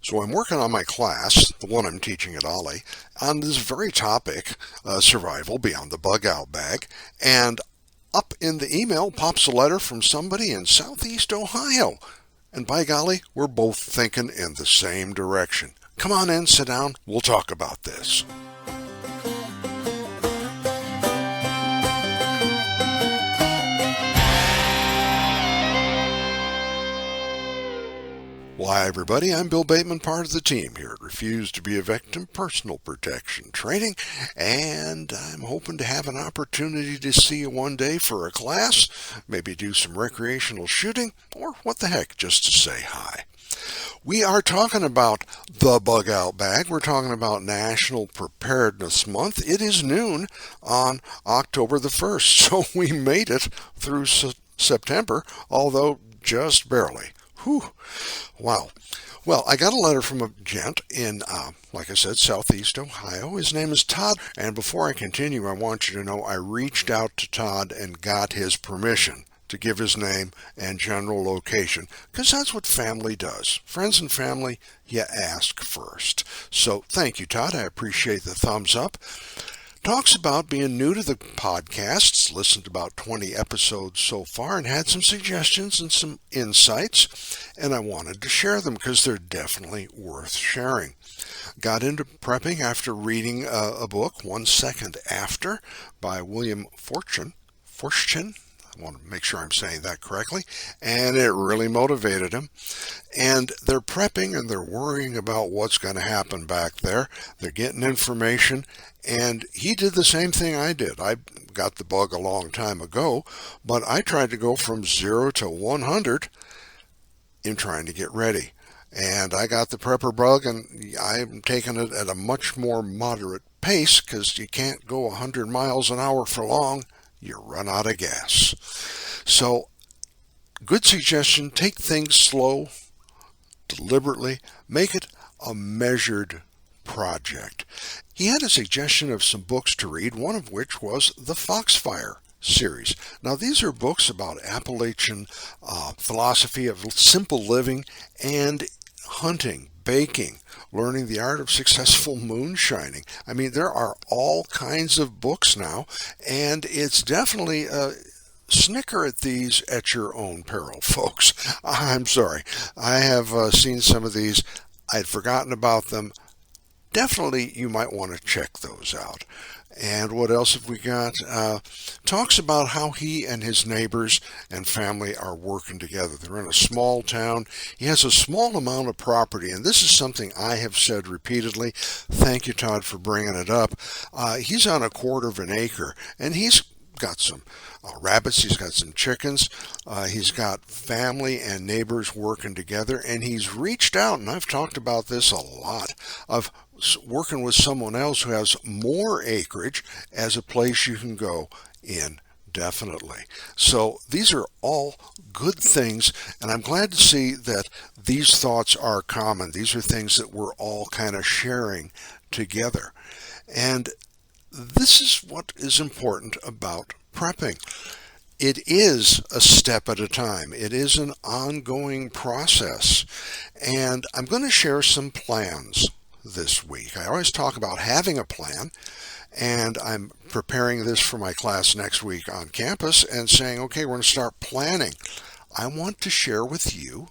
So I'm working on my class, the one I'm teaching at Ollie, on this very topic, survival beyond the bug out bag, and up in the email pops a letter from somebody in Southeast Ohio. And by golly, we're both thinking in the same direction. Come on in, sit down, we'll talk about this. Well, hi everybody, I'm Bill Bateman, part of the team here at Refuse to be a Victim Personal Protection Training, and I'm hoping to have an opportunity to see you one day for a class, maybe do some recreational shooting, or what the heck, just to say hi. We are talking about the bug out bag. We're talking about National Preparedness Month. It is noon on October the 1st, so we made it through September, although just barely. Whew. Wow. Well, I got a letter from a gent in, like I said, Southeast Ohio. His name is Todd. And before I continue, I want you to know I reached out to Todd and got his permission to give his name and general location, because that's what family does. Friends and family, you ask first. So thank you, Todd. I appreciate the thumbs up. Talks about being new to the podcasts, listened to about 20 episodes so far, and had some suggestions and some insights, and I wanted to share them because they're definitely worth sharing. Got into prepping after reading a book, 1 Second After, by William Fortune. I want to make sure I'm saying that correctly, and it really motivated him. And they're prepping and they're worrying about what's going to happen back there. They're getting information, and he did the same thing I did. I got the bug a long time ago, but I tried to go from 0 to 100 in trying to get ready. And I got the prepper bug, and I'm taking it at a much more moderate pace because you can't go 100 miles an hour for long. You run out of gas. So, good suggestion, take things slow, deliberately, make it a measured project. He had a suggestion of some books to read, one of which was the Foxfire series. Now, these are books about Appalachian philosophy of simple living and hunting, baking, learning the art of successful moonshining. I mean, there are all kinds of books now, and it's definitely snicker at these at your own peril, folks. I'm sorry. I have seen some of these. I'd forgotten about them. Definitely, you might want to check those out. And what else have we got? Talks about how he and his neighbors and family are working together. They're in a small town. He has a small amount of property, and this is something I have said repeatedly. Thank you, Todd, for bringing it up. He's on 1/4 acre, and he's got some rabbits, he's got some chickens, he's got family and neighbors working together, and he's reached out, and I've talked about this a lot, of working with someone else who has more acreage as a place you can go indefinitely. So these are all good things, and I'm glad to see that these thoughts are common. These are things that we're all kind of sharing together. And this is what is important about prepping. It is a step at a time. It is an ongoing process. And I'm going to share some plans this week. I always talk about having a plan, and I'm preparing this for my class next week on campus and saying, okay, we're going to start planning. I want to share with you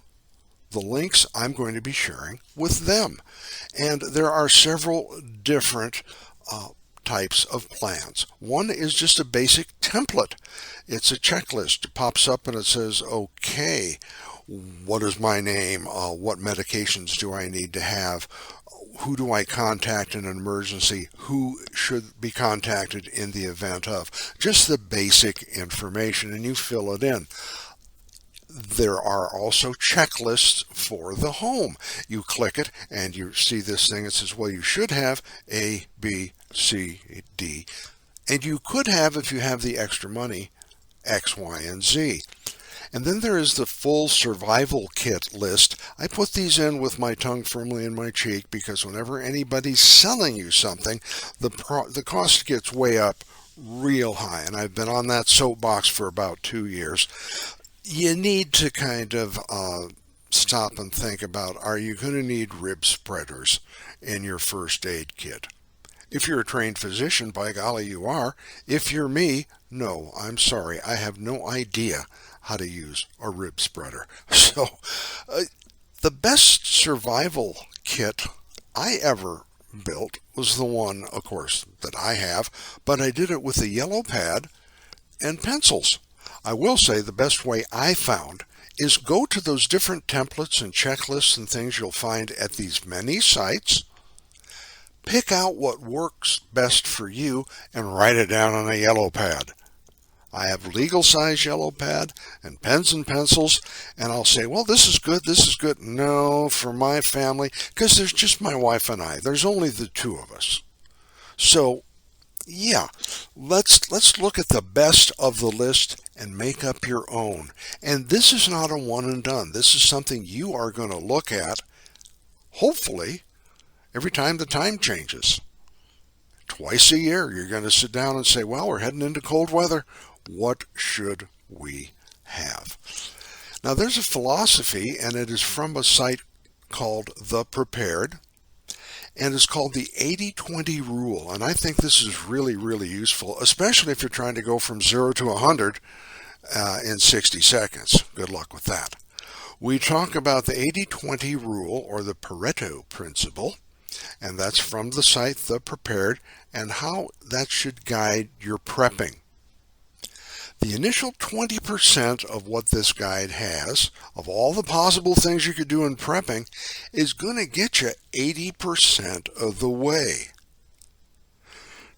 the links I'm going to be sharing with them. And there are several different types of plans. One is just a basic template. It's a checklist. It pops up and it says, okay, what is my name? What medications do I need to have? Who do I contact in an emergency? Who should be contacted in the event of? Just the basic information, and you fill it in. There are also checklists for the home. You click it and you see this thing that says, well, you should have A, B, C, D. And you could have, if you have the extra money, X, Y, and Z. And then there is the full survival kit list. I put these in with my tongue firmly in my cheek because whenever anybody's selling you something, the cost gets way up real high. And I've been on that soapbox for about 2 years. You need to kind of stop and think about, are you going to need rib spreaders in your first aid kit? If you're a trained physician, by golly, you are. If you're me, no, I'm sorry. I have no idea how to use a rib spreader. So, the best survival kit I ever built was the one, of course, that I have, but I did it with a yellow pad and pencils. I will say the best way I found is go to those different templates and checklists and things you'll find at these many sites. Pick out what works best for you and write it down on a yellow pad. I have legal size yellow pad and pens and pencils, and I'll say, well, this is good, this is good. No, for my family, because there's just my wife and I. There's only the two of us. So, yeah, let's look at the best of the list and make up your own. And this is not a one and done. This is something you are going to look at, hopefully, every time the time changes. Twice a year, you're going to sit down and say, well, we're heading into cold weather. What should we have? Now, there's a philosophy, and it is from a site called The Prepared, and it's called the 80-20 rule. And I think this is really, really useful, especially if you're trying to go from 0 to 100 in 60 seconds. Good luck with that. We talk about the 80-20 rule, or the Pareto principle, and that's from the site The Prepared, and how that should guide your prepping. The initial 20% of what this guide has, of all the possible things you could do in prepping, is going to get you 80% of the way.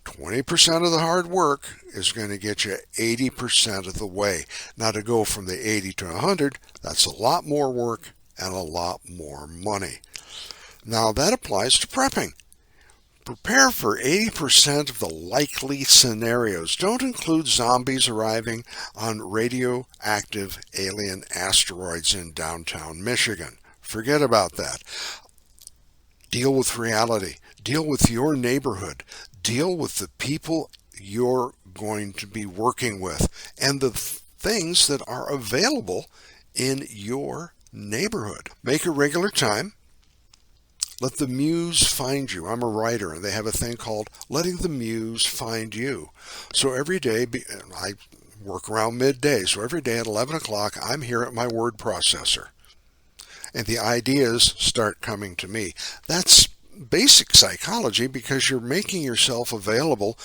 20% of the hard work is going to get you 80% of the way. Now, to go from the 80 to 100, that's a lot more work and a lot more money. Now, that applies to prepping. Prepare for 80% of the likely scenarios. Don't include zombies arriving on radioactive alien asteroids in downtown Michigan. Forget about that. Deal with reality. Deal with your neighborhood. Deal with the people you're going to be working with and the things that are available in your neighborhood. Make a regular time. Let the muse find you. I'm a writer, and they have a thing called letting the muse find you. So every day, I work around midday, so every day at 11 o'clock, I'm here at my word processor. And the ideas start coming to me. That's basic psychology because you're making yourself available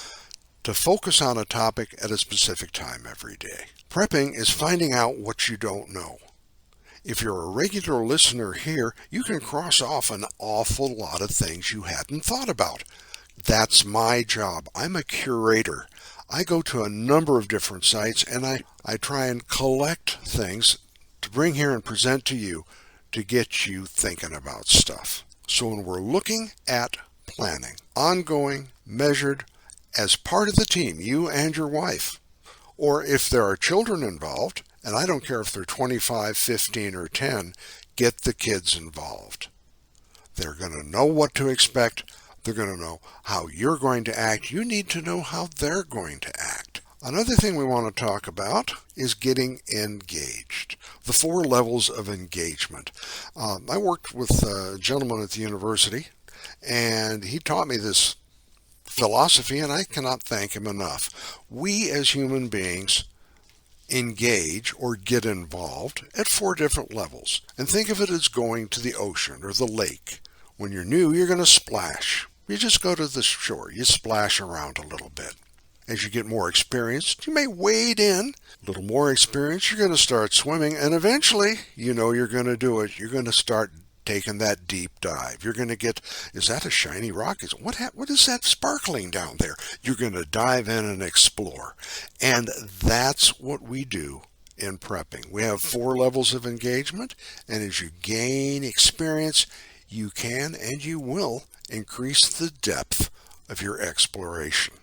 to focus on a topic at a specific time every day. Prepping is finding out what you don't know. If you're a regular listener here, you can cross off an awful lot of things you hadn't thought about. That's my job. I'm a curator. I go to a number of different sites and I try and collect things to bring here and present to you to get you thinking about stuff. So when we're looking at planning, ongoing, measured, as part of the team, you and your wife, or if there are children involved, and I don't care if they're 25, 15, or 10, get the kids involved. They're going to know what to expect. They're going to know how you're going to act. You need to know how they're going to act. Another thing we want to talk about is getting engaged. The 4 levels of engagement. I worked with a gentleman at the university, and he taught me this philosophy, and I cannot thank him enough. We as human beings engage or get involved at 4 different levels. And think of it as going to the ocean or the lake. When you're new, you're going to splash. You just go to the shore. You splash around a little bit. As you get more experienced, you may wade in. A little more experience, you're going to start swimming. And eventually, you know you're going to do it. You're going to start taking that deep dive. You're going to get, is that a shiny rock? What is that sparkling down there? You're going to dive in and explore. And that's what we do in prepping. We have 4 levels of engagement, and as you gain experience, you can and you will increase the depth of your exploration.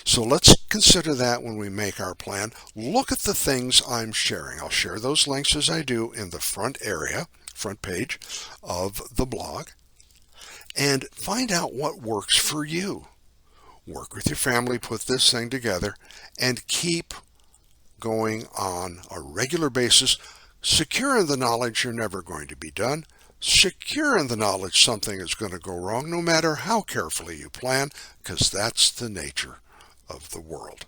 So let's consider that when we make our plan. Look at the things I'm sharing. I'll share those links as I do in the front page of the blog, and find out what works for you. Work with your family, put this thing together, and keep going on a regular basis Secure in the knowledge you're never going to be done. Secure in the knowledge something is going to go wrong no matter how carefully you plan, because that's the nature of the world.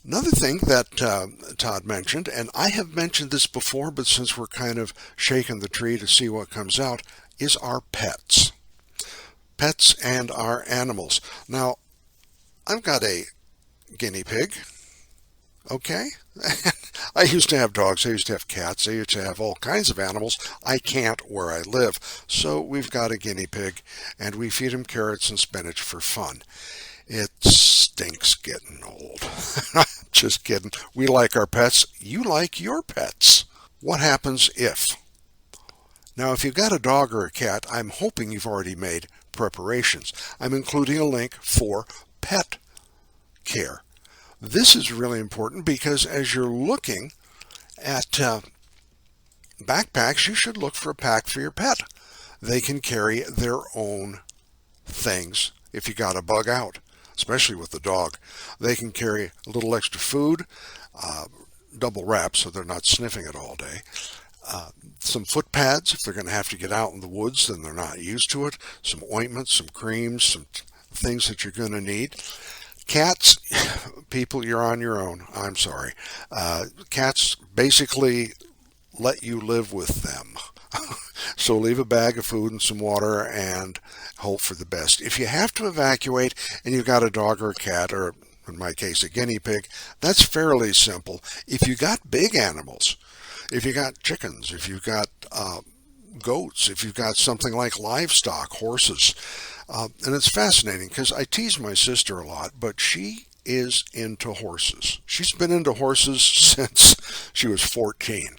Another thing that Todd mentioned, and I have mentioned this before, but since we're kind of shaking the tree to see what comes out, is our pets. Pets and our animals. Now, I've got a guinea pig, okay? I used to have dogs, I used to have cats, I used to have all kinds of animals. I can't where I live, so we've got a guinea pig, and we feed him carrots and spinach for fun. It stinks getting old. Just kidding. We like our pets. You like your pets. What happens if? Now, if you've got a dog or a cat, I'm hoping you've already made preparations. I'm including a link for pet care. This is really important because as you're looking at backpacks, you should look for a pack for your pet. They can carry their own things if you got a bug out, especially with the dog. They can carry a little extra food, double wrap so they're not sniffing it all day. Some foot pads if they're going to have to get out in the woods and they're not used to it. Some ointments, some creams, some things that you're going to need. Cats, people, you're on your own. I'm sorry. Cats basically let you live with them. So leave a bag of food and some water and hope for the best. If you have to evacuate and you've got a dog or a cat, or in my case a guinea pig, that's fairly simple. If you got big animals, if you got chickens, if you've got goats, if you've got something like livestock, horses, and it's fascinating because I tease my sister a lot, but she is into horses. She's been into horses since she was 14,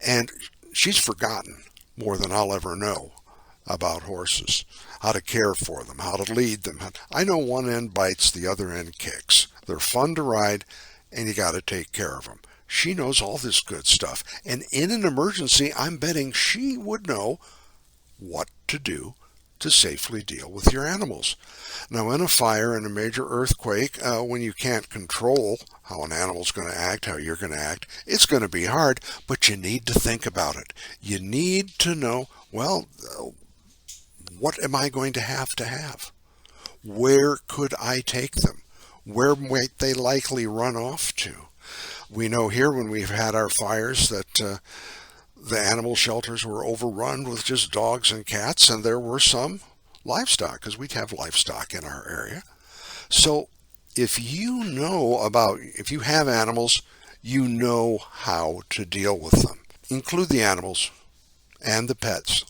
and she's forgotten more than I'll ever know about horses, how to care for them, how to lead them. I know one end bites, the other end kicks. They're fun to ride, and you got to take care of them. She knows all this good stuff, and in an emergency, I'm betting she would know what to do to safely deal with your animals. Now, in a fire, in a major earthquake, when you can't control how an animal's going to act, how you're going to act, it's going to be hard, but you need to think about it. You need to know, well, what am I going to have? Where could I take them? Where might they likely run off to? We know here when we've had our fires that the animal shelters were overrun with just dogs and cats, and there were some livestock, because we'd have livestock in our area. So if you have animals, you know how to deal with them. Include the animals and the pets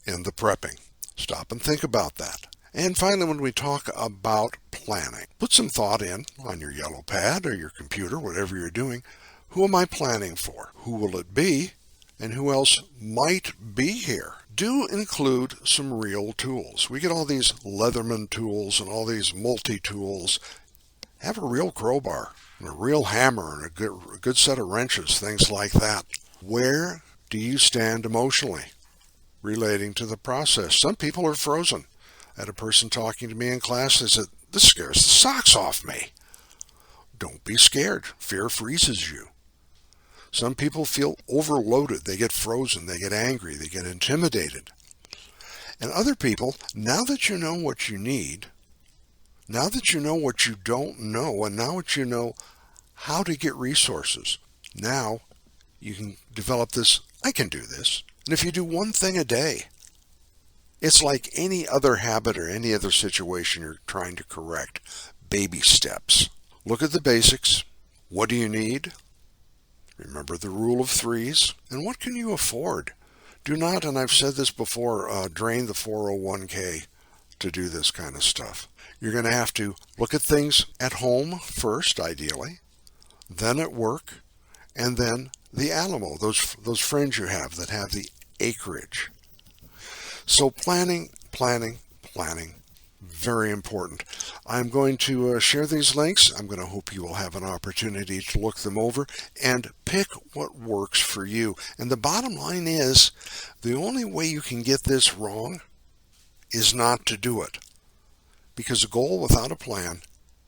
in the prepping. Stop and think about that. And finally, when we talk about planning, put some thought in on your yellow pad or your computer, whatever you're doing. Who am I planning for? Who will it be? And who else might be here? Do include some real tools. We get all these Leatherman tools and all these multi-tools. Have a real crowbar and a real hammer and a good set of wrenches, things like that. Where do you stand emotionally relating to the process? Some people are frozen. I had a person talking to me in class. They said, "This scares the socks off me." Don't be scared. Fear freezes you. Some people feel overloaded. They get frozen. They get angry. They get intimidated. And other people, now that you know what you need, now that you know what you don't know, and now that you know how to get resources, now you can develop this, I can do this. And if you do one thing a day, it's like any other habit or any other situation you're trying to correct. Baby steps. Look at the basics. What do you need? Remember the rule of threes. And what can you afford? Do not, and I've said this before, drain the 401k to do this kind of stuff. You're going to have to look at things at home first, ideally, then at work, and then the animal, those friends you have that have the acreage. So planning, very important. I'm going to share these links. I'm going to hope you will have an opportunity to look them over and pick what works for you. And the bottom line is, the only way you can get this wrong is not to do it. Because a goal without a plan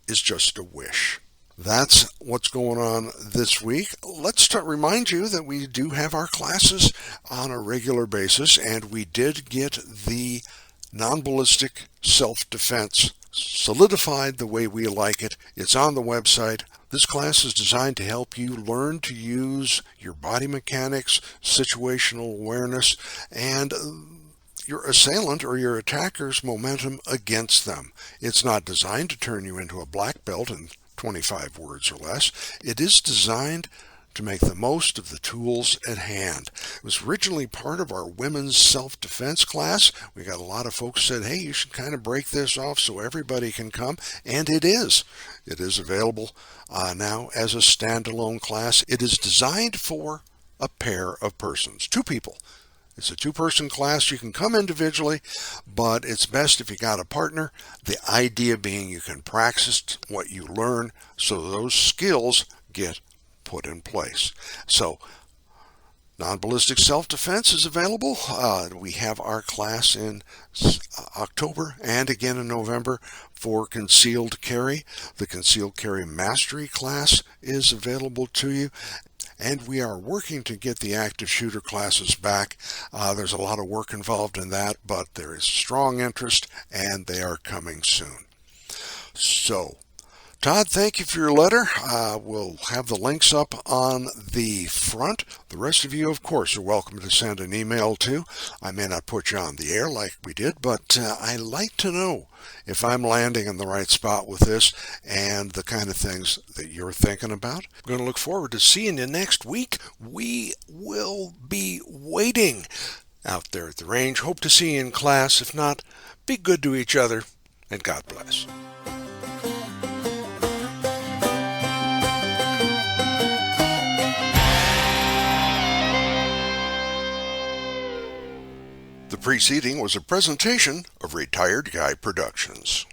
is just a wish. That's what's going on this week. Let's remind you that we do have our classes on a regular basis, and we did get the non-ballistic self-defense solidified the way we like it. It's on the website. This class is designed to help you learn to use your body mechanics, situational awareness, and your assailant or your attacker's momentum against them. It's not designed to turn you into a black belt in 25 words or less. It is designed to make the most of the tools at hand. It was originally part of our women's self-defense class. We got a lot of folks said, hey, you should kind of break this off so everybody can come, and it is. It is available now as a standalone class. It is designed for a pair of persons, two people. It's a two-person class. You can come individually, but it's best if you got a partner. The idea being you can practice what you learn so those skills get put in place. So non-ballistic self-defense is available. We have our class in October and again in November for concealed carry. The concealed carry mastery class is available to you. And we are working to get the active shooter classes back. There's a lot of work involved in that, but there is strong interest, and they are coming soon. So, Todd, thank you for your letter. We'll have the links up on the front. The rest of you, of course, are welcome to send an email too. I may not put you on the air like we did, but I like to know if I'm landing in the right spot with this and the kind of things that you're thinking about. I'm going to look forward to seeing you next week. We will be waiting out there at the range. Hope to see you in class. If not, be good to each other, and God bless. The preceding was a presentation of Retired Guy Productions.